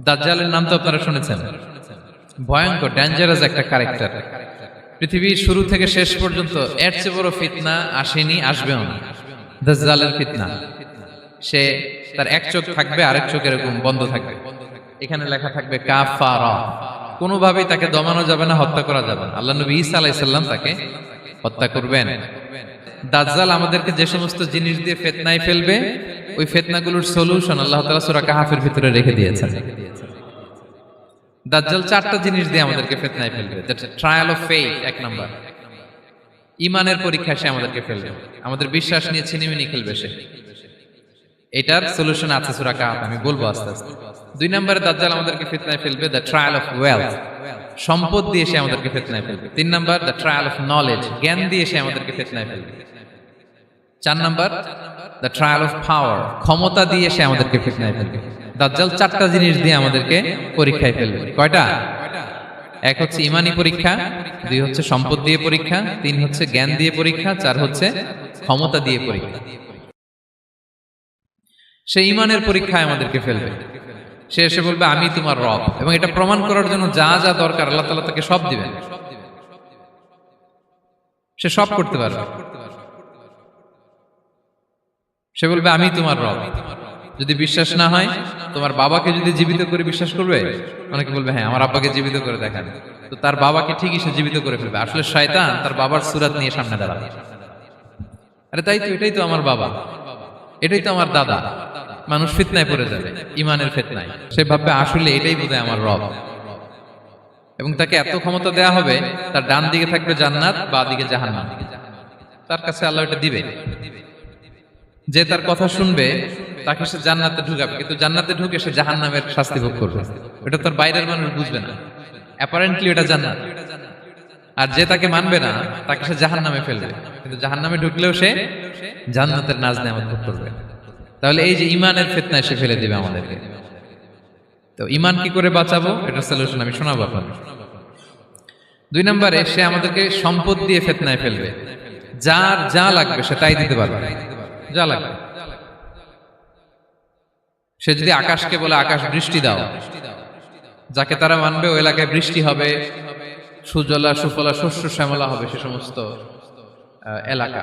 দাজ্জালের নাম তো আপনারা শুনেছেন। ভয়ঙ্কর ডেঞ্জারাস একটা ক্যারেক্টার। পৃথিবীর শুরু থেকে শেষ পর্যন্ত এর চেয়ে বড় ফিতনা আসেনি, আসবেও না। দাজ্জালের ফিতনা। সে তার এক চোখ থাকবে, আরেক চোখ এরকম বন্ধ থাকবে। এখানে লেখা থাকবে কাফারা। কোনোভাবেই তাকে দমানো যাবে না, হত্যা করা যাবে না। আল্লাহ নবী ঈসা আলাইহিস সালাম তাকে হত্যা করবেন। দাজ্জাল আমাদেরকে যে সমস্ত জিনিস দিয়ে ফিতনায় ফেলবে, ওই ফিতনাগুলোর সলিউশন আল্লাহ তাআলা সূরা কাহফের ভিতরে রেখে দিয়েছেন। দাজ্জাল চারটা জিনিস দিয়ে আমাদেরকে ফিতনায় ফেলবে। দ্যাটস ট্রায়াল অফ ফেথ, এক নাম্বার। ঈমানের পরীক্ষায় সে আমাদেরকে ফেলবে, আমাদের বিশ্বাস নিয়ে ছিনিমিনি খেলবে সে। এটার সলিউশন আছে সূরা কাহফ, আমি বলবো আস্তে আস্তে। দুই নম্বরে দাজ্জাল আমাদেরকে ফিতনায় ফেলবে দ্য ট্রায়াল অফ ওয়েলথ, সম্পদ দিয়ে সে আমাদেরকে ফিতনায় ফেলবে। তিন নম্বর দ্য ট্রায়াল অফ নলেজ, জ্ঞান দিয়ে সে আমাদেরকে ফিতনায় ফেলবে। চার নম্বর দ্য ট্রায়াল অফ পাওয়ার, ক্ষমতা দিয়ে সে আমাদেরকে ফিতনায় ফেলবে। দাজ্জাল চারটা জিনিস দিয়ে আমাদেরকে পরীক্ষায় ফেলবে। কয়টা? এক হচ্ছে ইমানি পরীক্ষা, দুই হচ্ছে সম্পদ দিয়ে পরীক্ষা, তিন হচ্ছে জ্ঞান দিয়ে পরীক্ষা, চার হচ্ছে ক্ষমতা দিয়ে পরীক্ষা। সে ইমানের পরীক্ষায় আমাদেরকে ফেলবে। সে এসে বলবে আমি তোমার রব, এবং এটা প্রমাণ করার জন্য যা যা দরকার আল্লাহ তাআলা তাকে সব দিবেন। সে সব করতে পারবে। সে বলবে আমি তোমার রব। যদি বিশ্বাস না হয়, তোমার বাবাকে যদি জীবিত করে বিশ্বাস করবে? অনেকে বলবে হ্যাঁ আমার আব্বাকে জীবিত করে দেখান। তো তার বাবাকে ঠিকই সে জীবিত করে ফেলবে। আসলে শয়তান তার বাবার সূরত নিয়ে সামনে দাঁড়াবে। আরে তাই তো, এটাই তো আমার বাবা, এটাই তো আমার দাদা। মানুষ ফিতনায় পড়ে যাবে, ইমানের ফিতনায়। সে ভাববে আসলে এটাই বোধহয় আমার রব। এবং তাকে এত ক্ষমতা দেয়া হবে, তার ডান দিকে থাকবে জান্নাত, বাঁ দিকে জাহান্নাম। তার কাছে আল্লাহ এটা দিবে। যে তার কথা শুনবে তাকে সে জান্নাতে ঢুকাবে, কিন্তু জান্নাতে ঢুকে সে জাহান্নামের শাস্তি ভোগ করবে। এটা তার বাইরের মানুষ বুঝবে না, অ্যাপারেন্টলি এটা জান্নাত। আর যে তাকে মানবে না তাকে সে জাহান্নামে ফেলবে, কিন্তু জাহান্নামে ঢুকলেও সে জান্নাতের নাজ নেয়ামত ভোগ করবে। তাহলে এই যে ইমানের ফিতনায় সে ফেলে দিবে আমাদেরকে। তো ইমান কি করে বাঁচাবো, এটা সলিউশন আমি শোনাবো আপনাদের। দুই নম্বরে সে আমাদেরকে সম্পদ দিয়ে ফিতনায় ফেলবে। যার যা লাগবে সে তাই দিতে পারবে, যা লাগবে। সে যদি আকাশকে বলে আকাশ বৃষ্টি দাও, যাকে তারা মানবে ওই এলাকায় বৃষ্টি হবে, সুজলা সুফলা শস্য শ্যামলা হবে সে সমস্ত এলাকা,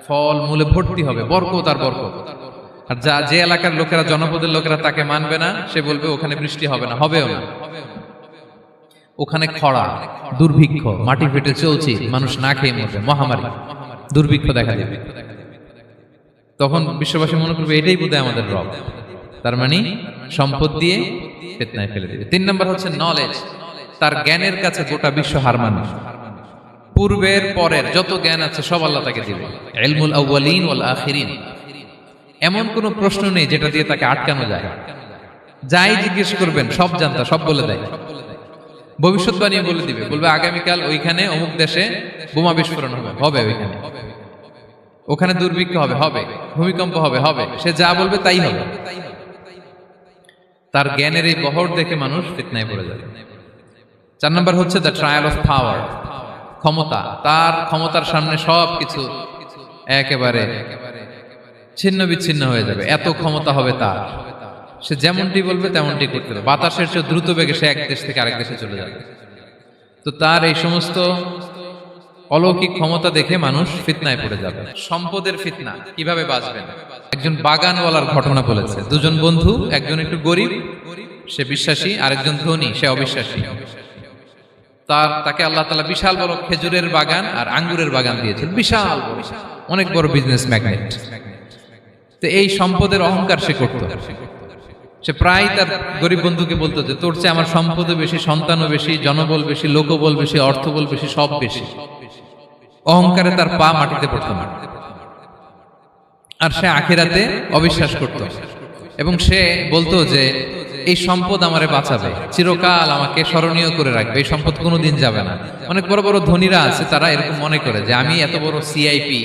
ফল মূলে ভর্তি হবে, বরকত আর বরকত। আর যে এলাকার লোকেরা, জনপদের লোকেরা তাকে মানবে না, সে বলবে ওখানে বৃষ্টি হবে না, হবেও না। ওখানে খরা, দুর্ভিক্ষ, মাটি ফেটে চলছে, মানুষ না খেয়ে মরবে, মহামারী, দুর্ভিক্ষ দেখা দেবে। তখন বিশ্ববাসী মনে করবে এটাই বোধহয় আমাদের রব। তার মানে সম্পদ দিয়ে ফিতনায় ফেলে দিবে। তিন নম্বর হচ্ছে নলেজ, তার জ্ঞানের কাছে গোটা বিশ্ব হার মানবে। পূর্বের পরের যত জ্ঞান আছে সব আল্লাহ তাকে দিবে। ইলমুল আউয়ালিন ওয়াল আখিরিন, এমন কোন প্রশ্ন নেই যেটা দিয়ে তাকে আটকানো যায়। যাই জিজ্ঞেস করবেন সব জানতা, সব বলে দেয়। ভবিষ্যৎবাণী বলে দিবে, বলবে আগামীকাল ওইখানে অমুক দেশে বোমা বিস্ফোরণ হবে, হবে ওইখানে, ওখানে দুর্ভিক্ষ হবে, হবে, ভূমিকম্প হবে, হবে। সে যা বলবে তাই হবে। তার জ্ঞানের এই বহর দেখে মানুষ ফিতনায় পড়ে যাবে। চার নম্বর হচ্ছে দ্য ট্রায়াল অফ পাওয়ার, ক্ষমতা। তার ক্ষমতার সামনে সবকিছু একেবারে ছিন্ন বিচ্ছিন্ন হয়ে যাবে, এত ক্ষমতা হবে তার। সে যেমনটি বলবে তেমনটি করতে হবে। বাতাসের চেয়ে দ্রুত বেগে সে এক দেশ থেকে আরেক দেশে চলে যাবে। তো তার এই সমস্ত অলৌকিক ক্ষমতা দেখে মানুষ ফিতনায় পড়ে যাবে। সম্পদের ফিতনা, কিভাবে বাঁচবেন? একজন বাগানওয়ালার ঘটনা বলেছে। দুজন বন্ধু, একজন একটু গরিব, সে বিশ্বাসী, আরেকজন ধনী, সে অবিশ্বাসী। তাকে আল্লাহ তাআলা বিশাল বড় খেজুরের বাগান আর আঙ্গুরের বাগান দিয়েছেন, বিশাল বড়, অনেক বড় বিজনেস ম্যাগনেট। তো এই সম্পদের অহংকার সে করত। সে প্রায় তার গরিব বন্ধুকে বলতো যে তোর চেয়ে আমার সম্পদও বেশি, সন্তানও বেশি, জনবল বেশি, লোকবল বেশি, অর্থবল বেশি, সব বেশি। অহংকারে তার পা মাটিতে পড়তো না। আর সে আখিরাতে অবিশ্বাস করত, এবং সে বলতো যে এই সম্পদ আমারে বাঁচাবে, চিরকাল আমাকে স্মরণীয় করে রাখবে, এই সম্পদ কোনোদিন যাবে না। অনেক বড় বড় ধনীরা আছে, তারা এরকম মনে করে যে আমি এত বড় সিআইপি,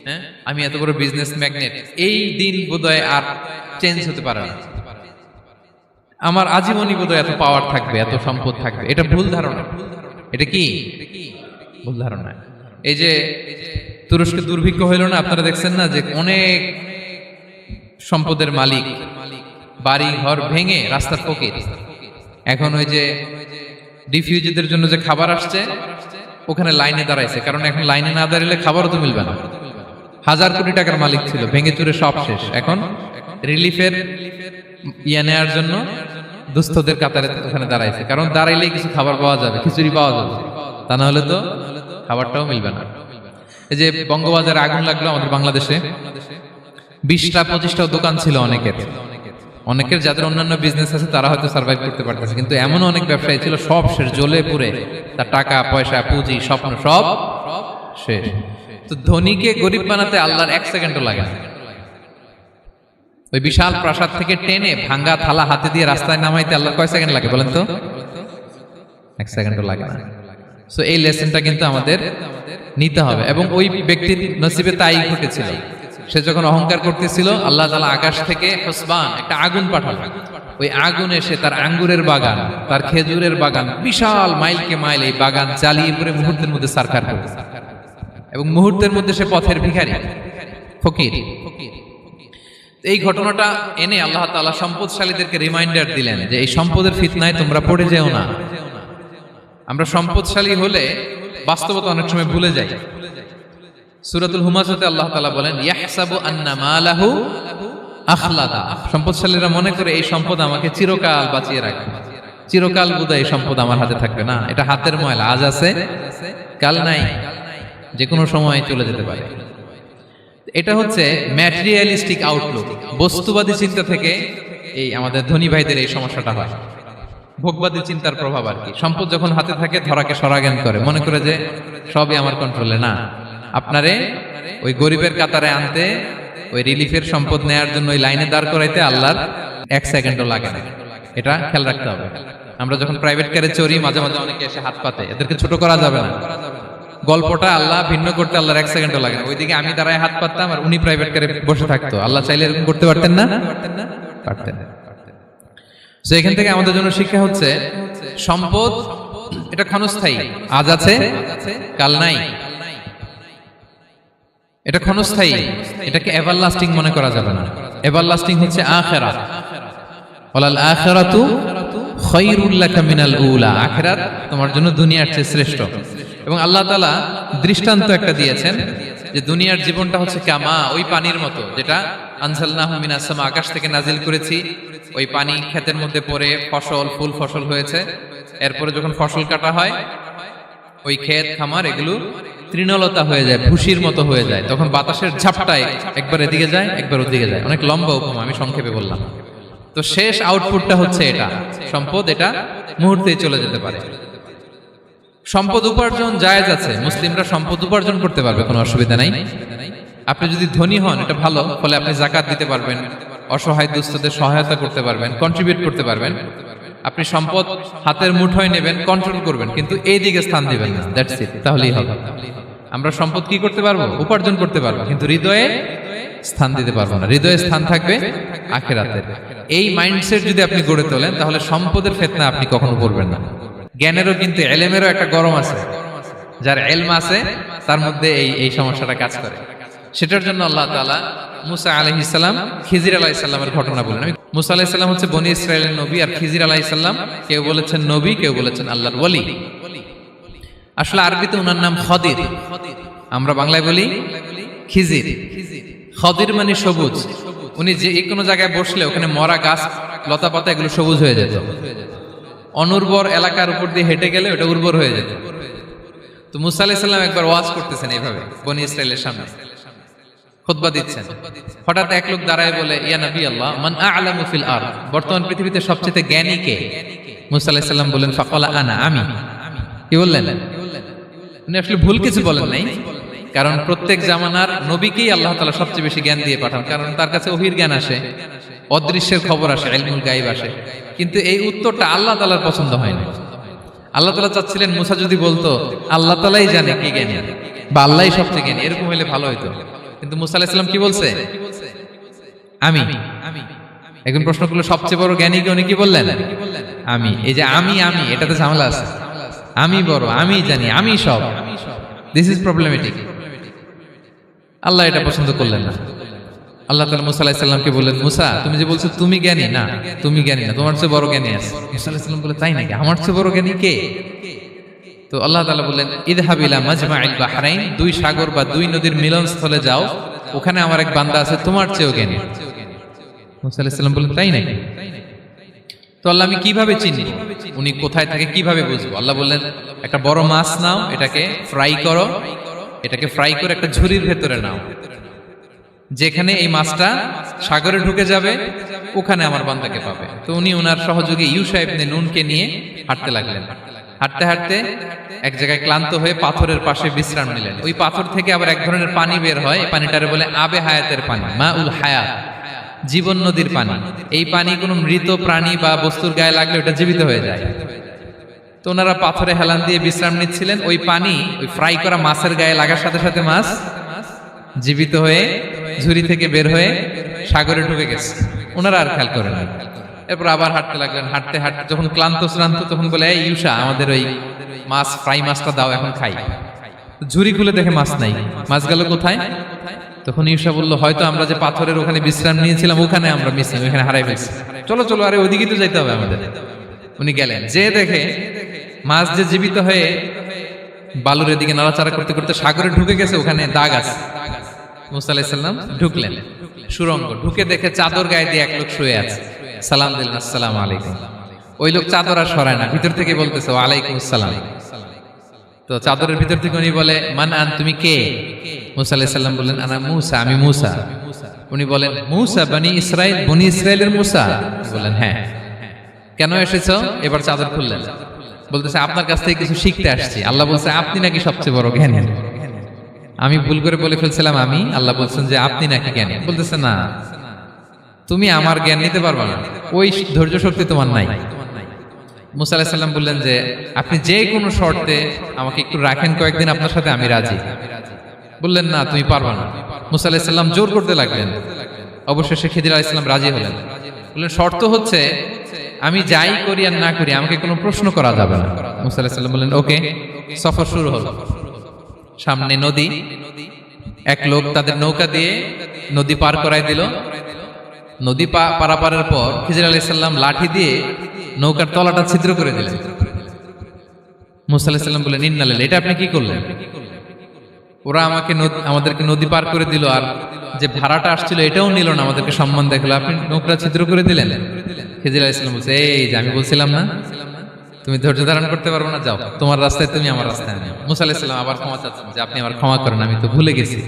হ্যাঁ, আমি এত বড় বিজনেস ম্যাগনেট, এই দিন বোধহয় আর চেঞ্জ হতে পারে না, আমার আজীবনই বোধহয় এত পাওয়ার থাকবে, এত সম্পদ থাকবে। এটা ভুল ধারণা। এটা কি ভুল ধারণা? এই যে তুরস্কে দুর্ভিক্ষ হইল না, আপনারা দেখছেন না যে অনেক সম্পদের মালিক বাড়ি ঘর ভেঙে রাস্তার ফকির, এখন ওই যে ডিফিউজিদের জন্য যে খাবার আসছে ওখানে লাইনে দাঁড়াইছে, কারণ এখন লাইনে না দাঁড়ালে খাবারও তো মিলবে না। 1000 কোটি টাকার মালিক ছিল, ভেঙে চুরে সব শেষ। এখন রিলিফের নেওয়ার জন্য দুস্থদের কাতারে ওখানে দাঁড়াইছে, কারণ দাঁড়াইলেই কিছু খাবার পাওয়া যাবে, খিচুড়ি পাওয়া যাবে, তা না হলে তো খাবারটাও মিলবে না। এই যে বঙ্গবাজারে আগুন লাগলো আমাদের বাংলাদেশে, 20টা-25টা দোকান ছিল অনেকের যাদের অন্যান্য বিজনেস আছে তারা হয়তো সার্ভাইভ করতে পারতেছে, কিন্তু এমন অনেক ব্যবসায়ী ছিল সব শেষ, জ্বলে পুড়ে তার টাকা পয়সা পুঁজি স্বপ্ন সব শেষ। তো ধনীকে গরিব বানাতে আল্লাহর 1 সেকেন্ডও লাগে না। ওই বিশাল প্রাসাদ থেকে টেনে ভাঙ্গা থালা হাতে দিয়ে রাস্তায় নামাইতে আল্লাহর কয় সেকেন্ড লাগে বলেন তো? 1 সেকেন্ডও লাগে না। সো এই লেসনটা কিন্তু আমাদের নিতে হবে। এবং ওই ব্যক্তির নসিবে তাই ঘটেছিল, সে যখন অহংকার করতেছিল আল্লাহ তাআলা আকাশ থেকে হুসবান একটা আগুন পাঠালো। ওই আগুন এসে তার আঙ্গুরের বাগান, তার খেজুরের বাগান, বিশাল মাইলকে মাইল এই বাগান জ্বালিয়ে পুরো মুহূর্তের মধ্যে সারখার করে, এবং মুহূর্তের মধ্যে সে পথের ভিখারি, ফকির। এই ঘটনাটা এনে আল্লাহ তাআলা সম্পদশালীদেরকে রিমাইন্ডার দিলেন যে এই সম্পদের ফিতনায় তোমরা পড়ে যেও না। আমরা সম্পদশালী হলে বাস্তবতা অনেক সময় ভুলে যাই। সূরাতুল হুমাজাতে আল্লাহ তাআলা বলেন ইয়াহসাবু আন্না মালাহু আখলাদা, সম্পদশালীরা মনে করে এই সম্পদ আমাকে চিরকাল বাঁচিয়ে রাখবে, চিরকাল বোধহয় এই সম্পদ আমার হাতে থাকবে। না, এটা হাতের ময়লা, আজ আছে কাল নাই, যে কোনো সময় চলে যেতে পারে। এটা হচ্ছে ম্যাটেরিয়ালিস্টিক আউটলুক, বস্তুবাদী চিন্তা থেকে এই আমাদের ধনী ভাইদের এই সমস্যাটা হয়। ভোগবাদী চিন্তার প্রভাব আর কি। সম্পদ যখন হাতে থাকে ধরাকে সরাজ্ঞান করে, মনে করে যে সবই আমার কন্ট্রোলে। না, আপনারে ওই গরিবের কাতারে আনতে, ওই রিলিফের সম্পদ নেয়ার জন্য ওই লাইনে দাঁড় করাইতে আল্লাহর 1 সেকেন্ডও লাগে না। এটা খেয়াল রাখতে হবে। আমরা যখন প্রাইভেট কারে চড়ি মাঝে মাঝে অনেকে এসে হাত পাতে, এদেরকে ছোট করা যাবে না। গল্পটা আল্লাহ ভিন্ন করতে আল্লাহর 1 সেকেন্ডও লাগে না। ওইদিকে আমি দাঁড়ায় হাত পাততাম আর উনি প্রাইভেট কারে বসে থাকতো। আল্লাহ চাইলে এরকম করতে পারতেন না? পারতেন। তো এখান থেকে আমাদের জন্য শিক্ষা হচ্ছে সম্পদ এটা ক্ষণস্থায়ী, আজ আছে কাল নাই, এটা ক্ষণস্থায়ী, এটাকে এভারলাস্টিং মনে করা যাবে না। এভারলাস্টিং হচ্ছে আখিরাত। ওয়ালাল আখিরাতু খায়রুল লাকা মিনাল উলা, আখিরাত তোমার জন্য দুনিয়ার চেয়ে শ্রেষ্ঠ। এবং আল্লাহ তাআলা দৃষ্টান্ত একটা দিয়েছেন যে দুনিয়ার জীবনটা হচ্ছে কামা, ওই পানির মতো যেটা আনজালনাহু মিনাস সামা, আকাশ থেকে নাজিল করেছি। ওই পানি ক্ষেতের মধ্যে পড়ে ফসল, ফুল ফসল হয়েছে। এরপরে যখন ফসল কাটা হয় ওই ক্ষেত খামার এগুলো তৃণলতা হয়ে যায়, ভুসির মতো হয়ে যায়। তখন বাতাসের ঝাপটায় একবার এদিকে যায় একবার ওদিকে যায়। অনেক লম্বা উপমা, আমি সংক্ষেপে বললাম। তো শেষ আউটপুটটা হচ্ছে এটা, সম্পদ এটা মুহূর্তেই চলে যেতে পারে। সম্পদ উপার্জন জায়েজ আছে, মুসলিমরা সম্পদ উপার্জন করতে পারবে, কোনো অসুবিধা নাই। আপনি যদি ধনী হন এটা ভালো, ফলে আপনি যাকাত দিতে পারবেন, অসহায় দুস্থদের সহায়তা করতে পারবেন, কন্ট্রিবিউট করতে পারবেন। আপনি সম্পদ হাতের মুঠোয় নেবেন, কন্ট্রোল করবেন, কিন্তু এই দিকে স্থান দিবেন না। দ্যাটস ইট, তাহলেই হবে। আমরা সম্পদ কি করতে পারবো? উপার্জন করতে পারবো, কিন্তু হৃদয়ে স্থান দিতে পারবো না। হৃদয়ে স্থান থাকবে আখিরাতের। এই মাইন্ডসেট যদি আপনি গড়ে তোলেন তাহলে সম্পদের ফিতনা আপনি কখনো পড়বেন না। জ্ঞানেরও কিন্তু এলেমেরও একটা গরম আছে, যার এলম আছে তার মধ্যে এই সমস্যাটা কাজ করে। সেটার জন্য আল্লাহ তাআলা মুসা আলাইহিস সালাম, খিজির আলাইহিস সালামের ঘটনা বলেন। মুসা আলাইহিস সালাম হচ্ছে বনি ইসরাইলের নবী, আর খিজির আলাইহিস সালাম কেউ বলেছেন নবী, কেউ বলেছেন আল্লাহর ওলি। আসলে আরবিতে ওনার নাম খদির, আমরা বাংলায় বলি খিজির। খদির মানে সবুজ। উনি যে কোনো জায়গায় বসলে ওখানে মরা গাছ, লতা পাতা এগুলো সবুজ হয়ে যেত। অনুর্বর এলাকার উপর দিয়ে হেঁটে গেলে ওটা উর্বর হয়ে যেত। তো মুসা আলাইহিস সালাম একবার ওয়াজ করতেছেন এইভাবে বনি ইসরাইলের সামনে, খুতবা দিচ্ছেন। হঠাৎ এক লোক দাঁড়ায় বলে, ইয়া নবী আল্লাহ, মান আ'লামু ফিল আরদ, বর্তমান পৃথিবীতে সবচেয়ে জ্ঞানী কে? মুসা আলাইহিস সালাম বলেন, ফাকালা আনা, আমি। কি বললেন? উনি আসলে ভুল কিছু বলেন নাই, কারণ প্রত্যেক জামানার নবীকেই আল্লাহ তাআলা সবচেয়ে বেশি জ্ঞান দিয়ে পাঠান, কারণ তার কাছে ওহীর জ্ঞান আসে, অদৃশ্যের খবর আসে, ইলমুল গায়ব আসে। কিন্তু এই উত্তরটা আল্লাহ তাআলার পছন্দ হয় না। আল্লাহ তাআলা চাচ্ছিলেন মুসা যদি বলতো আল্লাহ তাআলাই জানে কি জ্ঞানী, বা আল্লাহই সবচেয়ে জ্ঞানী, এরকম হলে ভালো হতো। কিন্তু মুসা আলাইহিস সালাম কি বলছে? আমি। একজন প্রশ্ন করলো, সবচেয়ে বড় জ্ঞানী কে? উনি কি বললেন? আমি। এই যে আমি আমি, এটাতে ঝামেলা আছে। আমি বড়, আমি জানি, আমি সব, দিস ইজ প্রবলেমেটিক। আল্লাহ এটা পছন্দ করলেন না। আল্লাহ তাআলা মুসা আলাইহিস সালামকে বললেন, মুসা তুমি যে বলছো তুমি জ্ঞানী, না তুমি জ্ঞানী না, তোমার চেয়ে বড় জ্ঞানী আছে। মুসা আলাইহিস সালাম বলে, তাই নাকি? আমার চেয়ে বড় জ্ঞানী কে? তো আল্লাহ তাআলা বললেন, ইযহাব ইলা মাজমাইল বাহরাইন, দুই সাগর বা দুই নদীর মিলনস্থলে যাও, ওখানে আমার এক বান্দা আছে তোমার চেয়েও জ্ঞানী। মুসা আলাইহিস সালাম বললেন, তাই নাকি? তো আল্লাহ, আমি কিভাবে চিনি উনি কোথায় থাকে, কিভাবে বুঝবো? আল্লাহ বললেন, একটা বড় মাছ নাও, এটাকে ফ্রাই করো, এটাকে ফ্রাই করে একটা ঝুড়ির ভেতরে নাও, যেখানে এই মাছটা সাগরে ঢুকে যাবে ওখানে আমার বান্দাকে পাবে। তো উনি ওনার সহযোগী ইউশা ইবনে নুনকে নিয়ে হাঁটতে লাগলেন। হাঁটতে হাঁটতে এক জায়গায় ক্লান্ত হয়ে পাথরের পাশে বিশ্রাম নিলেন। ওই পাথর থেকে আবার এক ধরনের পানি বের হয়, এই পানিটারে বলে আবে হায়াতের পানি, মা উল হায়াত, জীবন নদীর পানি। এই পানি কোনো মৃত প্রাণী বা বস্তুর গায়ে লাগলে ওটা জীবিত হয়ে যায়। তো ওনারা পাথরে হেলান দিয়ে বিশ্রাম নিচ্ছিলেন, ওই পানি ওই ফ্রাই করা মাছের গায়ে লাগার সাথে সাথে মাছ জীবিত হয়ে ঝুড়ি থেকে বের হয়ে সাগরে ঢুকে গেছে। ওনারা আর খেয়াল করেন না। এরপর আবার হাঁটতে লাগলেন। হাঁটতে হাঁটতে যখন ক্লান্ত শ্রান্ত, তখন বলে, এই ইউশা, আমাদের ওই মাছ ফ্রাই মাছটা দাও, এখন খাই। ঝুড়ি খুলে দেখে মাছ নাই। মাছ গেল কোথায়? তখন ইউশা বলল, হয়তো আমরা যে পাথরের ওখানে বিশ্রাম নিয়েছিলাম ওখানে আমরা মিস, ওখানে হারাই ফেলছি। চলো চলো, আরে ওইদিকে তো যাইতে হবে আমাদের। উনি গেলেন, যে দেখে মাছ যে জীবিত হয়ে বালুর দিকে নাড়াচাড়া করতে করতে সাগরে ঢুকে গেছে, ওখানে দাগ আছে। মুসা আলাইহিস সালাম ঢুকলেন সুরঙ্গ, ঢুকে দেখে চাদর গায়ে দিয়ে এক লোক শুয়ে আছে। সালাম দিলেন, আসসালামু আলাইকুম। ওই লোক চাদর আর সরায় না, ভিতর থেকে বলতেছে, ওয়ালাইকুম আসসালাম। তো চাদরের ভিতর থেকে উনি বলে, মান আন, তুমি কে? মুসা আলাইহিস সালাম বললেন, আনা মুসা, আমি মুসা। উনি বলেন, মুসা বনি ইসরাইল, বনি ইসরাইলের মুসা? বললেন, হ্যাঁ। কেন এসেছো? এবার চাদর খুললেন। বলতেছে, আপনার কাছ থেকে কিছু শিখতে আসছি। আল্লাহ বলছে, আপনি নাকি সবচেয়ে বড় জ্ঞানী। আমি ভুল করে বলে ফেলছিলাম আমি, আল্লাহ বলছেন যে আপনি নাকি জ্ঞানী। বলতেছে, না, তুমি আমার জ্ঞান নিতে পারবে না, ওই ধৈর্য শক্তি তোমার নাই। মুসা আলাইহিস সালাম বললেন যে, আপনি যে কোনো শর্তে আমাকে একটু রাখেন কয়েকদিন আপনার সাথে, আমি রাজি। বললেন, না, তুমি পারবে না। মুসা আলাইহিস সালাম জোর করতে লাগলেন। অবশেষে খিদির আলাইহিস সালাম রাজি হলেন। বললেন, শর্ত হচ্ছে আমি যাই করি আর না করি আমাকে কোনো প্রশ্ন করা যাবে না। মুসা আলাইহিস সালাম বললেন, ওকে। সফর শুরু হলো। সামনে নদী, এক লোক তাদের নৌকা দিয়ে নদী পার করাই দিল। নদী পারাপারের পর খিজির আলাইহিস সালাম লাঠি দিয়ে নৌকার তলাটা ছিদ্র করে দিলেন। মুসা আলাইহিস সালাম বললেন, ইন্না লিল্লাহি, এটা আপনি কি করলেন? ওরা আমাদেরকে নদী পার করে দিল, আর যে ভাড়াটা আসছিল এটাও নিল না, আমাদেরকে সম্মান দেখালো, আপনি নৌকা ছিদ্র করে দিলেন। খিজির আলাইহিস সালাম বলছে, এই যে আমি বলছিলাম না তুমি ধৈর্য ধারণ করতে পারবো না, যাও, তোমার রাস্তায় তুমি, আমার রাস্তায় আমি। মুসা আলাইহিস সালাম আবার ক্ষমা চাচ্ছেন যে, আপনি আমার ক্ষমা করেন, আমি তো ভুলে গেছি,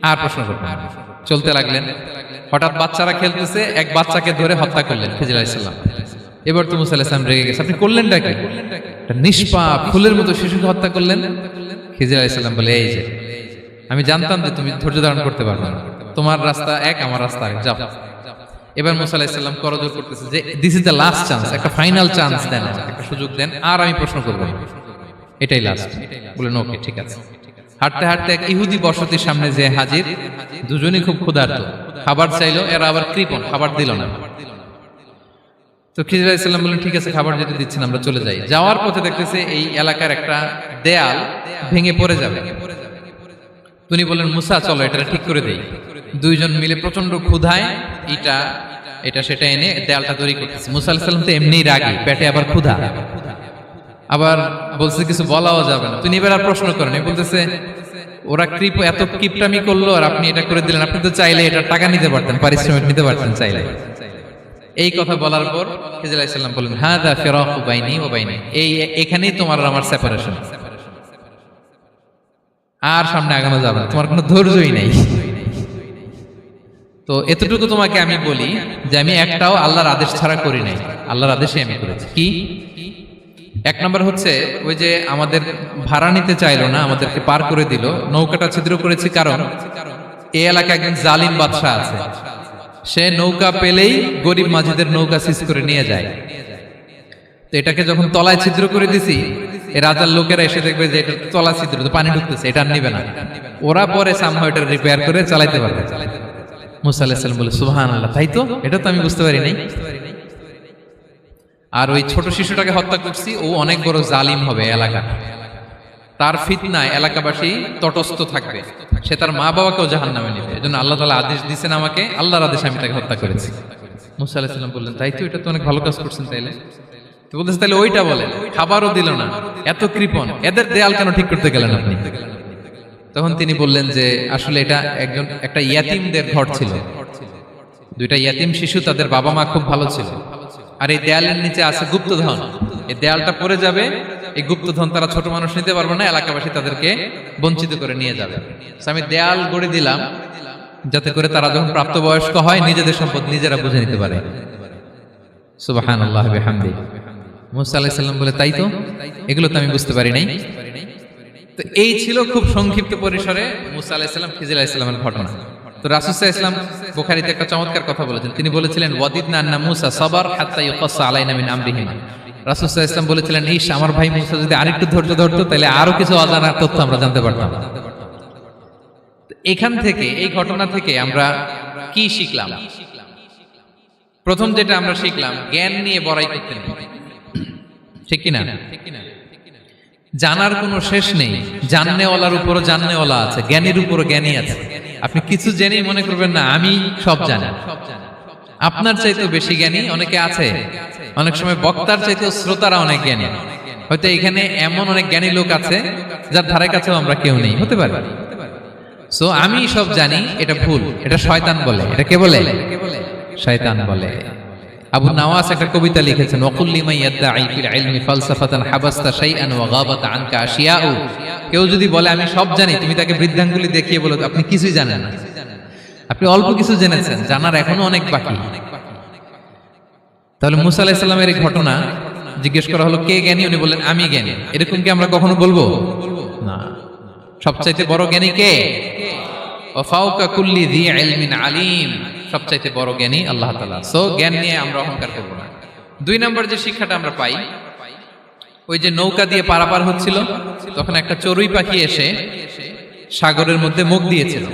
আর প্রশ্ন করবেন না। চলতে লাগলেন। হঠাৎ বাচ্চারা খেলতেছে, এক বাচ্চাকে ধরে হত্যা করলেন খিজির আলাইহিস সালাম। এবার তো মুসা আলাইহিস সালাম রেগে গেছে, আপনি করলেনটা কি? নিষ্পাপ ফুলের মতো শিশুকে হত্যা করলেন। খিজির আলাইহিস সালাম বলে, এই যে আমি জানতাম যে তুমি ধৈর্য ধারণ করতে পারবে না, তোমার রাস্তা এক, আমার রাস্তা এক, যাও। এবার মুসা আলাইহিস সালাম করজোর করতেছে যে, this is the last chance, একটা ফাইনাল চান্স দেন, একটা সুযোগ দেন, আর আমি প্রশ্ন করব না, এটাই লাস্ট। বলেন, ওকে, ঠিক আছে। হাঁটতে হাঁটতে এক ইহুদি বসতির সামনে যে হাজির, দুজনই খুব ক্ষুধার্ত, খাবার চাইলো, এরা আবার কৃপণ, খাবার দিল না। তো খিজির আলাইহিস সালাম বললেন, ঠিক আছে, খাবার যেতে দিচ্ছেন, আমরা চলে যাই। যাওয়ার পথে দেখতেছে এই এলাকার একটা দেয়াল ভেঙে পড়ে যাবে। তিনি বললেন, মুসা চলো এটা ঠিক করে দেই। দুইজন মিলে প্রচন্ড ক্ষুধায় এটা সেটা এনে দেয়ালটা তৈরি করতেছে। মুসা আলাইহিস সালাম তো এমনিই রাগী, পেটে আবার ক্ষুধা, আবার বলছে কিছু বলাও যাবে না। তিনি এবার আর প্রশ্ন করেন, বলতেছে, ওরা এত কিপটামি করলো আর আপনি এটা করে দিলেন, আপনি তো চাইলে এটা টাকা নিতে পারতেন, পারিশ্রমিক নিতে পারতেন চাইলে। এই কথা বলার পর খিজির আলাইহিস সালাম বললেন, হাযা ফিরাকু বাইনি ওয়া বাইনি, এখানেই তোমার আর আমার সেপারেশন, আর সামনে আগানো যাবে না, তোমার কোনো ধৈর্যই নাই। তো এতটুকু তোমাকে আমি বলি যে আমি একটাও আল্লাহর আদেশ ছাড়া করি নাই, আল্লাহর আদেশে আমি করেছি। কি? এক নম্বর হচ্ছে, ওই যে আমাদের ভাড়া নিতে চাইলো না, আমাদেরকে পার করে দিল, নৌকাটা ছিদ্র করেছি কারণ এই এলাকায় একজন জালিম বাদশা আছে, সে নৌকা পেলেই গরিব মাঝিদের নৌকা সিজ করে নিয়ে যায়। তো এটাকে যখন তলায় ছিদ্র করে দিছি, এই রাজার লোকেরা এসে দেখবে যে এটা তলা ছিদ্র, তো পানি ঢুকতেছে, এটা আর নিবে না, ওরা পরে সামহাও এটা রিপেয়ার করে চালাইতে পারবে। মুসা আলাইহিস সালাম বলে, সুবহানাল্লাহ, তাই তো, এটা তো আমি বুঝতে পারি নাই। আর ওই ছোট শিশুটাকে হত্যা করছি, ও অনেক বড় জালিম হবে এলাকা, তার ফিতনায় এলাকাবাসী তটস্থ থাকবে, সে তার মা বাবাকেও জাহান্নামে নেবে। এজন্য আল্লাহ তাআলা আদেশ দিয়েছেন আমাকে, আল্লাহর আদেশে আমি তাকে হত্যা করেছি। মুসা আলাইহিস সালাম বললেন, তাই তো, এটা তো অনেক ভালো কাজ করছেন। তাইলে তো বলতেছে, তাহলে ওইটা বলেন। খাবারও দিল না, এত কৃপণ, এদের দেয়াল কেন ঠিক করতে গেলেন আপনি? তখন তিনি বললেন যে আসলে এটা একটা ইয়াতিমদের ঘর ছিল, দুইটা ইয়াতিম শিশু, তাদের বাবা মা খুব ভালো ছিল, আর এই দেয়ালের নিচে আছে গুপ্তধন। এই দেয়ালটা পড়ে যাবে, এই গুপ্তধন তারা ছোট মানুষ নিতে পারবে না, এলাকাবাসী তাদেরকে বঞ্চিত করে নিয়ে যাবে। আমি দেয়াল গড়ে দিলাম যাতে করে তারা যখন প্রাপ্তবয়স্ক হয় নিজেদের সম্পদ নিজেরা বুঝে নিতে পারে। সুবহানাল্লাহ ওয়া বিহামদি। মুসা আলাইহিস সালাম বলে, তাই তো, এগুলো তো আমি বুঝতে পারি নাই। তো এই ছিল খুব সংক্ষিপ্ত পরিসরে মুসা আলাইহিস সালাম খিজির আলাইহিস সালামের ঘটনা। তো রাসূল সাল্লাল্লাহু আলাইহি ওয়াসাল্লাম বুখারীতে একটা চমৎকার কথা বলেছেন। তিনি বলেছিলেন, ওয়াদিদনা আন্না মুসা সাবার হাত্তা ইউকাসসা আলাইনা মিন আমরিহিমা। রাসূল সাল্লাল্লাহু আলাইহি ওয়াসাল্লাম বলেছিলেন, ইস, আমার ভাই মুসা যদি আরেকটু ধৈর্য ধরতো তাহলে আরো কিছু অজানা তথ্য আমরা জানতে পারতাম। এখান থেকে, এই ঘটনা থেকে আমরা কি শিখলাম? প্রথম যেটা আমরা শিখলাম, জ্ঞান নিয়ে বড়াই করতে নেই, ঠিক কিনা? জানার কোনো শেষ নেই, জাননেওয়ালার উপরও জাননেওয়ালা আছে, জ্ঞানীর উপরও জ্ঞানী আছে। আপনি কিছু জেনেই মনে করবেন না আমি সব জানি। আপনার চাইতেও বেশি জ্ঞানী অনেকে আছে। অনেক সময় বক্তার চাইতেও শ্রোতারা অনেক জ্ঞানী। হয়তো এখানে এমন অনেক জ্ঞানী লোক আছে যার ধারে কাছেও আমরা কেউ নেই, হতে পারে। সো আমি সব জানি, এটা ভুল, এটা শয়তান বলে। এটা কে বলে? শয়তান বলে। আবু নাওয়াস একটা কবিতা লিখেছেন, ওয়াকুল লিমান ইয়াদঈ ফিল ইলমি ফালসাফাতান হাবাসতা শাইআন ওয়া গাবাত আনকা আশিয়াউ। কেউ যদি বলে আমি সব জানি, তুমি তাকে বৃদ্ধাঙ্গুলি দেখিয়ে বলো আপনি কিছুই জানেন না, আপনি অল্প কিছু জেনেছেন, জানার এখনো অনেক বাকি। তাহলে মুসা আলাইহিস সালামের এই ঘটনা জিজ্ঞেস করা হলো, কে জ্ঞানী? উনি বললেন, আমি জ্ঞানী। এরকম কি আমরা কখনো বলবো? না। সবচাইতে বড় জ্ঞানী কে? ওয়া ফাওকা কুল্লি যী ইলমিন আলিম। সবচাইতে বড় জ্ঞানী আল্লাহ তাআলা। সো জ্ঞান নিয়ে আমরা অহংকার করব না। দুই নম্বর যে শিক্ষাটা আমরা পাই, ওই যে নৌকা দিয়ে পারাপার হচ্ছিল, তখন একটা চড়ুই পাখি এসে সাগরের মধ্যে মুখ দিয়েছিল।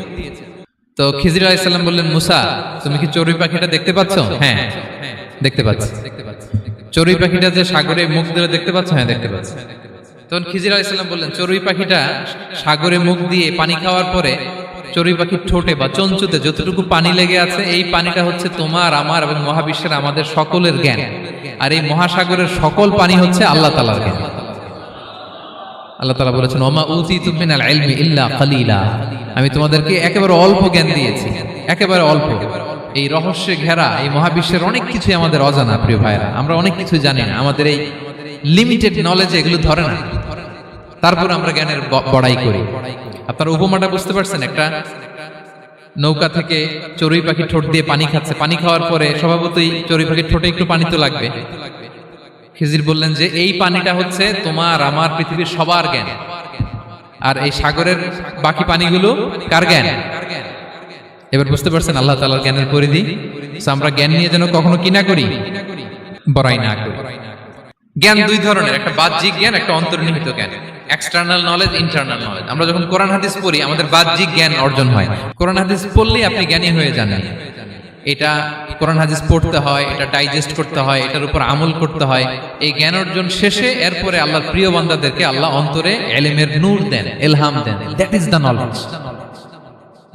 তো খিজির আলাইহিস সালাম বললেন, মুসা, তুমি কি চড়ুই পাখিটা দেখতে পাচ্ছ? হ্যাঁ, দেখতে পাচ্ছি। চড়ুই পাখিটা যে সাগরে মুখ দিলে দেখতে পাচ্ছ? হ্যাঁ, দেখতে পাচ্ছি। তখন খিজির আলাইহিস সালাম বললেন, চড়ুই পাখিটা সাগরে মুখ দিয়ে পানি খাওয়ার পরে চড়ুই পাখির ঠোঁটে বা চঞ্চুতে যতটুকু পানি লেগে আছে, এই পানিটা হচ্ছে তোমার, আমার এবং মহাবিশ্বের আমাদের সকলের জ্ঞান। আর এই মহাসাগরের সকল পানি হচ্ছে আল্লাহ তাআলার জ্ঞান। আল্লাহ তাআলা বলেছেন, ওমা উতিতু মিনাল ইলমি ইল্লা কালিলা। আমি তোমাদেরকে একেবারে অল্প জ্ঞান দিয়েছি, একেবারে অল্প। এই রহস্যে ঘেরা এই মহাবিশ্বের অনেক কিছু আমাদের অজানা। প্রিয় ভাইরা, আমরা অনেক কিছু জানি না, আমাদের এই লিমিটেড নলেজে এগুলো ধরে না, তারপর আমরা জ্ঞানের বড়াই করি। আপনারা উপমাটা বুঝতে পারছেন? একটা নৌকা থেকে চড়ুই পাখি ঠোঁট দিয়ে পানি খাচ্ছে, পানি খাওয়ার পরে স্বভাবতই চড়ুই পাখির ঠোঁটে একটু পানি তো লাগবে। খিজির বললেন যে এই পানিটা হচ্ছে তোমার, আমার, পৃথিবীর সবার জ্ঞান, আর এই সাগরের বাকি পানিগুলো কার জ্ঞান? এবার বুঝতে পারছেন আল্লাহ তাআলার জ্ঞানের পরিধি। আমরা জ্ঞান নিয়ে যেন কখনো কি না করি, বড়াই না করি। জ্ঞান দুই ধরনের, একটা বাহ্যিক জ্ঞান, একটা অন্তর্নিহিত জ্ঞান। External knowledge, internal knowledge. আমরা যখন কোরআন হাদিস পড়ি আমাদের বাহ্যিক জ্ঞান অর্জন হয়। কোরআন হাদিস পড়লেই আপনি জ্ঞানী হয়ে যান। এটা কোরআন হাদিস পড়তে হয়, এটা ডাইজেস্ট করতে হয়, এটার উপর আমল করতে হয়। এই জ্ঞান অর্জন শেষে এরপরে আল্লাহর প্রিয় বান্দাদেরকে আল্লাহ অন্তরে ইলমের নূর দেন, ইলহাম দেন। That is the knowledge,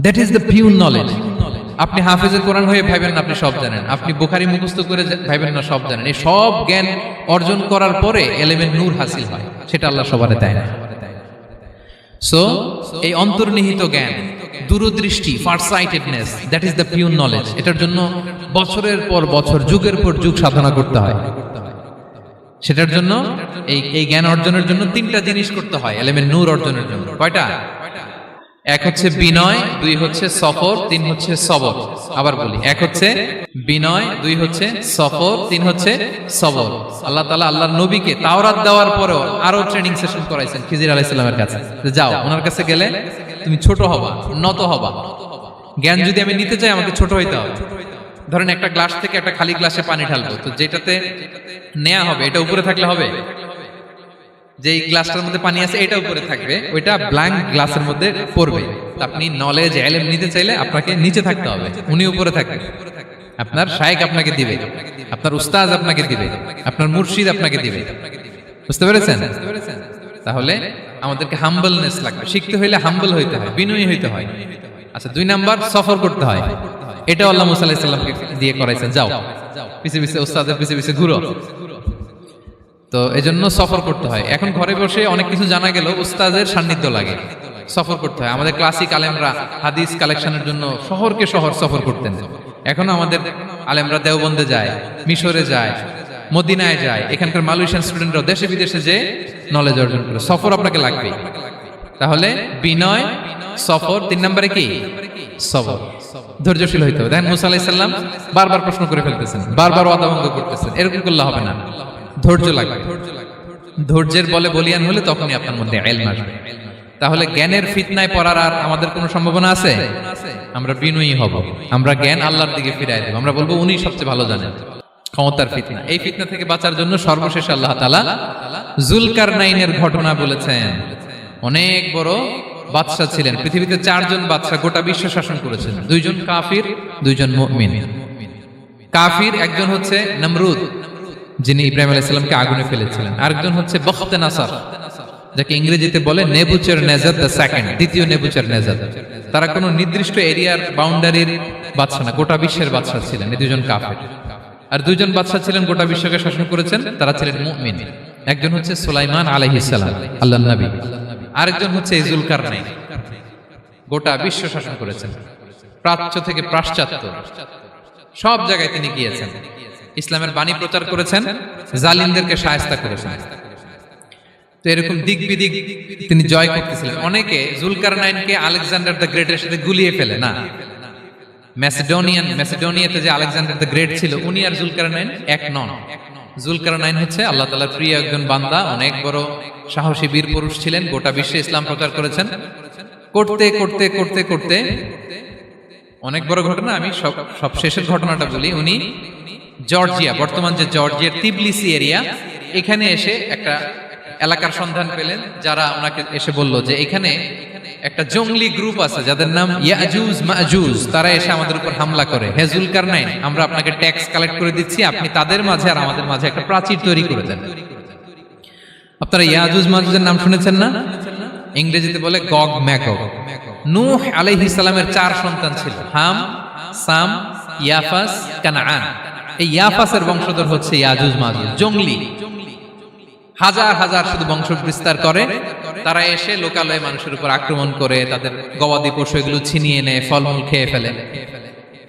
that is the pure knowledge. আপনি হাফেজে কোরআন হয়ে ভাবেন না আপনি সব জানেন, আপনি বুখারী মুখস্থ করে ভাবেন না সব জানেন। এই সব জ্ঞান অর্জন করার পরে ইলমের নূর হাসিল হয়, সেটা আল্লাহ সবারে দেয় না। সো এই অন্তর্নিহিত জ্ঞান, দূরদৃষ্টি, farsightedness, that is the pure knowledge. এটার জন্য বছরের পর বছর, যুগের পর যুগ সাধনা করতে হয়। সেটার জন্য এই জ্ঞান অর্জনের জন্য তিনটা জিনিস করতে হয় ইলমের নূর অর্জনের জন্য। কয়টা? এক হচ্ছে বিনয়, দুই হচ্ছে সফর, তিন হচ্ছে সবর। আবার বলি, এক হচ্ছে বিনয়, দুই হচ্ছে সফর, তিন হচ্ছে সবর। আল্লাহ তাআলা আল্লাহর নবীকে তাওরাত দেওয়ার পরেও আরো ট্রেনিং সেশন করাইছেন খিজির আলাইহিস সালামের কাছে। যাও, ওনার কাছে গেলে তুমি ছোট হবা, নত হবা। জ্ঞান যদি আমি নিতে চাই আমাকে ছোট হইতে হবে। ধরেন একটা গ্লাস থেকে একটা খালি গ্লাসে পানি ঢালবো, তো যেটাতে নেওয়া হবে এটা উপরে থাকলে হবে? যে গ্লাসটার মধ্যে পানি আছে এটা উপরে থাকবে, ওইটা ব্ল্যাঙ্ক গ্লাসের মধ্যে পড়বে। আপনি নলেজ, ইলম নিতে চাইলে আপনাকে নিচে থাকতে হবে, উনি উপরে থাকবে। আপনার শায়েখ আপনাকে দিবে, আপনার উস্তাজ আপনাকে দিবে, আপনার মুর্শিদ আপনাকে দিবে। বুঝতে পেরেছেন? তাহলে আমাদেরকে হাম্বলনেস লাগবে, শিখতে হইলে হাম্বল হইতে হয়, বিনয়ী হইতে হয়। আচ্ছা 2 নাম্বার সফর করতে হয়, এটা আল্লাহ মুসা আলাইহিস সালামকে দিয়ে করাইছেন, যাও পিছে পিছে উস্তাদের পিছে পিছে ঘুরো। তো এজন্য সফর করতে হয়। এখন ঘরে বসে অনেক কিছু জানা গেল, উস্তাদের সান্নিধ্য লাগে, সফর করতে হয়। আমাদের ক্লাসিক আলেমরা হাদিস কালেকশনের জন্য শহরকে শহর সফর করতেন। এখন আমাদের আলেমরা দেওবন্দে যায়, মিশরে যায়, মদিনায় যায়, এখানকার মালয়েশিয়ান স্টুডেন্টরা দেশে বিদেশে যে নলেজ অর্জন করে। সফর আপনাকে লাগবে। তাহলে বিনয়, সফর, 3 নম্বরে কি সবর, ধৈর্যশীল হইতে হবে। দেখেন মুসা আলাইহিস সালাম বারবার প্রশ্ন করে ফেলতেছেন, বারবার ওয়াদা ভঙ্গ করতেছেন, এরকম করলে হবে না, ধৈর্য লাগবে। ধৈর্যের বলে বলিয়ান হলে তখনই আপনার মধ্যে ইলম আসবে। তাহলে জ্ঞানের ফিতনায় পড়ার আর আমাদের কোনো সম্ভাবনা আছে? আমরা বিনয়ী হব, আমরা জ্ঞান আল্লাহর দিকে ফিরাই দেব, আমরা বলবো উনি সবচেয়ে ভালো জানেন। ক্ষমতার ফিতনা, এই ফিতনা থেকে বাঁচার জন্য সর্বশেষ আল্লাহ তাআলা যুলকারনাইনের ঘটনা বলেছেন। অনেক বড় বাদশা ছিলেন, পৃথিবীতে 4 জন বাদশা গোটা বিশ্ব শাসন করেছেন, 2 জন কাফির, 2 জন মুমিন। কাফির একজন হচ্ছে নমরুদ, যিনি ইব্রাহিম আলাইহিস সালামকে আগুনে ফেলেছিলেন, আরেকজন হচ্ছে বখতে নাসার, যাকে ইংরেজিতে বলে নেবুচারনেজার দ্য সেকেন্ড, দ্বিতীয় নেবুচারনেজার। তারা কোনো নির্দিষ্ট এরিয়ার বাউন্ডারির বাদশা না, গোটা বিশ্বের বাদশা ছিলেন। এই 2 জন কাফির। আর 2 জন বাদশা ছিলেন গোটা বিশ্বকে শাসন করেছেন, তারা ছিলেন মুমিন। একজন হচ্ছে সুলাইমান আলাইহিস সালাম, আল্লাহর নবী, আরেকজন হচ্ছে যুলকারনাইন, গোটা বিশ্ব শাসন করেছেন, প্রাচ্য থেকে পাশ্চাত্য সব জায়গায় তিনি গিয়েছেন, ইসলামের বাণী প্রচার করেছেন, জালিমদেরকে শায়েস্তা করেছেন। তো এরকম দিক বিদিক তিনি জয় করতেছিলেন। অনেকে যুলকারনাইনকে আলেকজান্ডার দ্য গ্রেটের সাথে গুলিয়ে ফেলে না। ম্যাসিডোনিয়াতে যে আলেকজান্ডার দ্য গ্রেট ছিল, উনি আর যুলকারনাইন এক নন। যুলকারনাইন হচ্ছে আল্লাহ তাআলার প্রিয় একজন বান্দা, অনেক বড় সাহসী বীর পুরুষ ছিলেন, গোটা বিশ্বে ইসলাম প্রচার করেছেন। করতে করতে করতে করতে অনেক বড় ঘটনা, আমি সব শেষের ঘটনাটা বলি। উনি জর্জিয়া, বর্তমান যে জর্জিয়ার তিবলিসি এরিয়া, এখানে এসে একটা এলাকার সন্ধান পেলেন, যারা ওনাকে এসে বলল যে এখানে একটা জঙ্গলি গ্রুপ আছে যাদের নাম ইয়াজুজ মাজুজ, তারা এসে আমাদের উপর হামলা করে। হে যুলকারনাইন, আমরা আপনাকে ট্যাক্স কালেক্ট করে দিচ্ছি, আপনি তাদের মাঝে আর আমাদের মাঝে একটা প্রাচীর তৈরি করে দেন। আপনারা ইয়াজুজ মাজুজের নাম শুনেছেন না? ইংরেজিতে বলে গগ ম্যাগগ। নূহ আলাইহিস সালামের 4 সন্তান ছিল, হাম, সাম, ইয়াফাস, কানাআন। এই ইয়াফাসের বংশধর হচ্ছে ইয়াজুজ মাজুজ, জঙ্গলি, হাজার হাজার শুধু বংশ বিস্তার করে। তারা এসে লোকালয়ে মানুষের উপর আক্রমণ করে, তাদের গবাদি পশু এগুলো ছিনিয়ে নেয়, ফলমূল খেয়ে ফেলে।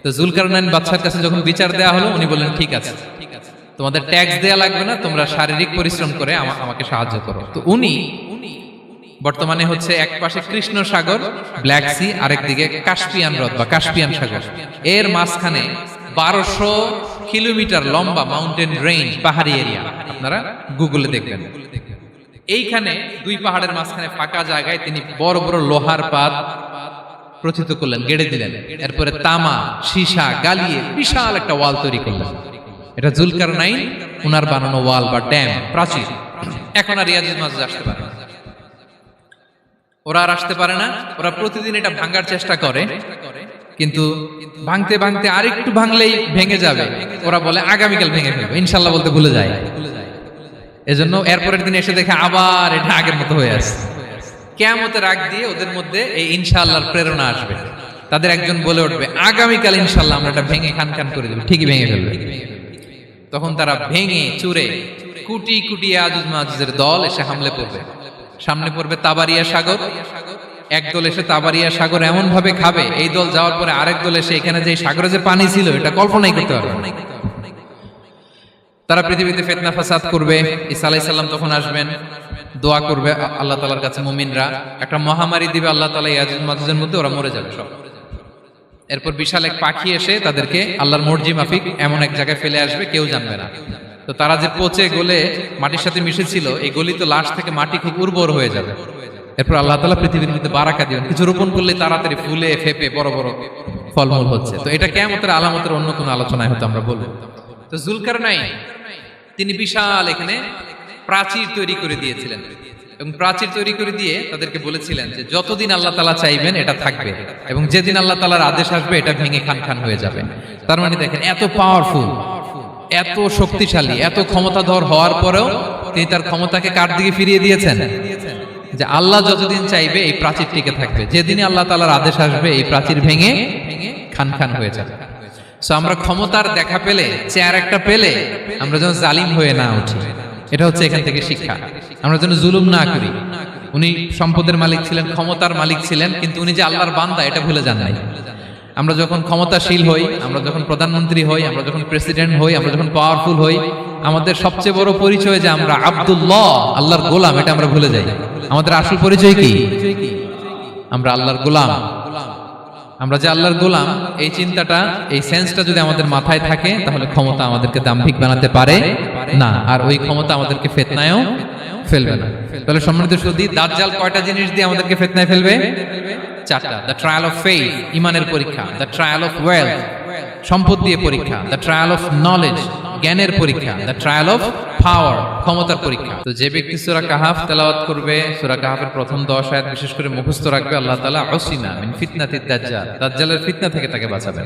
তো যুলকারনাইন বাদশার কাছে যখন বিচার দেওয়া হলো, উনি বললেন ঠিক আছে, তোমাদের ট্যাক্স দেয়া লাগবে না, তোমরা শারীরিক পরিশ্রম করে আমাকে সাহায্য করো। তো উনি বর্তমানে হচ্ছে এক পাশে কৃষ্ণ সাগর, ব্ল্যাক সি, আরেক দিকে কাস্পিয়ান হ্রদ বা কাস্পিয়ান সাগর, এর মাঝখানে 1200 কিলোমিটার লম্বা মাউন্টেন রেঞ্জ, পাহাড়ি এরিয়া, আপনারা গুগলে দেখবেন। এইখানে 2 পাহাড়ের মাঝখানে ফাঁকা জায়গায় তিনি বড় বড় লোহার পাত প্রথিত করলেন, গেড়ে দিলেন। এরপরে তামা, সীসা গালিয়ে বিশাল একটা ওয়াল তৈরি করলেন। এটা যুলকারনাইন উনার বানানো ওয়াল বা ড্যাম, প্রাচীর। এখন আর ইয়াজুজ মাজুজ আসতে পারে না, ওরা আর আসতে পারে না। ওরা প্রতিদিন এটা ভাঙার চেষ্টা করে, কিন্তু ভাঙতে ভাঙতে আরেকটু ভাঙলেই ভেঙে যাবে। ওরা বলে আগামীকাল ভেঙে ফেলবে, ইনশাল্লাহ বলতে ভুলে যায়। এজন্য এরপরের দিন এসে দেখে আবার এটা আগের মতো হয়ে আছে। কিয়ামতের আগ দিয়ে ওদের মধ্যে এই ইনশাআল্লাহর প্রেরণা আসবে। তাদের একজন বলে উঠবে, আগামীকাল ইনশাআল্লাহ আমরা এটা ভেঙে খান খান করে দেব, ঠিকই ভেঙে ফেলবে। তখন তারা ভেঙে চুরে কুটি কুটি ইয়াজুজ মাজুজের দল এসে হামলে পড়বে। সামনে পড়বে তাবারিয়া সাগর, একদল এসে তাবারিয়া সাগর এমন ভাবে খাবে, এই দল যাওয়ার পরে আরেক দল এসে এখানে যে সাগরে যে পানি ছিল এটা কল্পনাই করতে পারবে না। তারা পৃথিবীতে ফিতনা ফাসাদ করবে। ঈসা আলাইহিস সালাম তখন আসবেন, দোয়া করবে আল্লাহ তাআলার কাছে মুমিনরা, একটা মহামারী দিবে আল্লাহ তাআলা ইয়াজুজ মাজুজের মধ্যে, ওরা মরে যাবে সব। এরপর বিশাল এক পাখি এসে তাদেরকে আল্লাহর মর্জি মাফিক এমন এক জায়গায় ফেলে আসবে, কেউ জানবে না। তো তারা যে পচে গলে মাটির সাথে মিশেছিল, এই গলিত লাশ থেকে মাটি খুব উর্বর হয়ে যাবে। এরপর আল্লাহ তাআলা পৃথিবীর মধ্যে বারাকা দিবেন, কিছু রোপণ করলে তাড়াতাড়ি ফুলে ফেপে বড় বড় ফলমূল হচ্ছে। তো এটা কিয়ামতের আলামতের অন্য কোনো আলোচনায় হয়তো আমরা বলবো। তো যুলকারনাইন তিনি বিশাল এখানে প্রাচীর তৈরি করে দিয়েছিলেন, এবং প্রাচীর তৈরি করে দিয়ে তাদেরকে বলেছিলেন যে যতদিন আল্লাহ তাআলা চাইবেন এটা থাকবে, এবং যেদিন আল্লাহ তাআলার আদেশ আসবে এটা ভেঙে খান খান হয়ে যাবে। তার মানে দেখেন, এত পাওয়ারফুল, এত শক্তিশালী, এত ক্ষমতাধর হওয়ার পরেও তিনি তার ক্ষমতাকে কার দিকে ফিরিয়ে দিয়েছেন? যে আল্লাহ যতদিন চাইবে এই প্রাচীর টিকে থাকবে, যেদিনই আল্লাহ তাআলার আদেশ আসবে এই প্রাচীর ভেঙে খান খান হয়ে যাবে। সো আমরা ক্ষমতার দেখা পেলে, চেয়ার একটা পেলে আমরা যেন জালিম হয়ে না উঠি, এটা হচ্ছে এখান থেকে শিক্ষা। আমরা যেন জুলুম না করি। উনি সম্পদের মালিক ছিলেন, ক্ষমতার মালিক ছিলেন, কিন্তু উনি যে আল্লাহর বান্দা এটা ভুলে যান নাই। আমরা যখন ক্ষমতাশীল হই, আমরা যখন প্রধানমন্ত্রী হই, আমরা যখন প্রেসিডেন্ট হই, আমরা যখন পাওয়ারফুল হই, আমাদের সবচেয়ে বড় পরিচয় যে আমরা আব্দুল্লাহ, আল্লাহর গোলাম, এটা আমরা ভুলে যাই। আমাদের আসল পরিচয় কি? আমরা আল্লাহর গোলাম। আমরা যে আল্লাহর গোলাম, এই চিন্তাটা, এই সেন্সটা যদি আমাদের মাথায় থাকে, তাহলে ক্ষমতা আমাদেরকে দাম্ভিক বানাতে পারে না, আর ওই ক্ষমতা আমাদেরকে ফিতনায়ও ফেলবে না। তাহলে সম্মানিত সুধী, দাজ্জাল কয়টা জিনিস দিয়ে আমাদেরকে ফিতনায় ফেলবে? চারটা। দ্য ট্রায়াল অফ ফেইথ, ঈমানের পরীক্ষা; দ্য ট্রায়াল অফ ওয়েলথ, সম্পদ দিয়ে পরীক্ষা; দ্য ট্রায়াল অফ নলেজ, জ্ঞানের পরীক্ষা; দ্য ট্রায়াল অফ পাওয়ার, ক্ষমতার পরীক্ষা। তো যে ব্যক্তি সূরা কাহাফ তেলাওয়াত করবে, সূরা কাহাফের প্রথম 10 আয়াত বিশেষ করে মুখস্থ রাখবে, আল্লাহ তাআলা উসিমা মিন ফিতনাতিদ দাজ্জাল, দাজ্জালের ফিতনা থেকে তাকে বাঁচাবেন।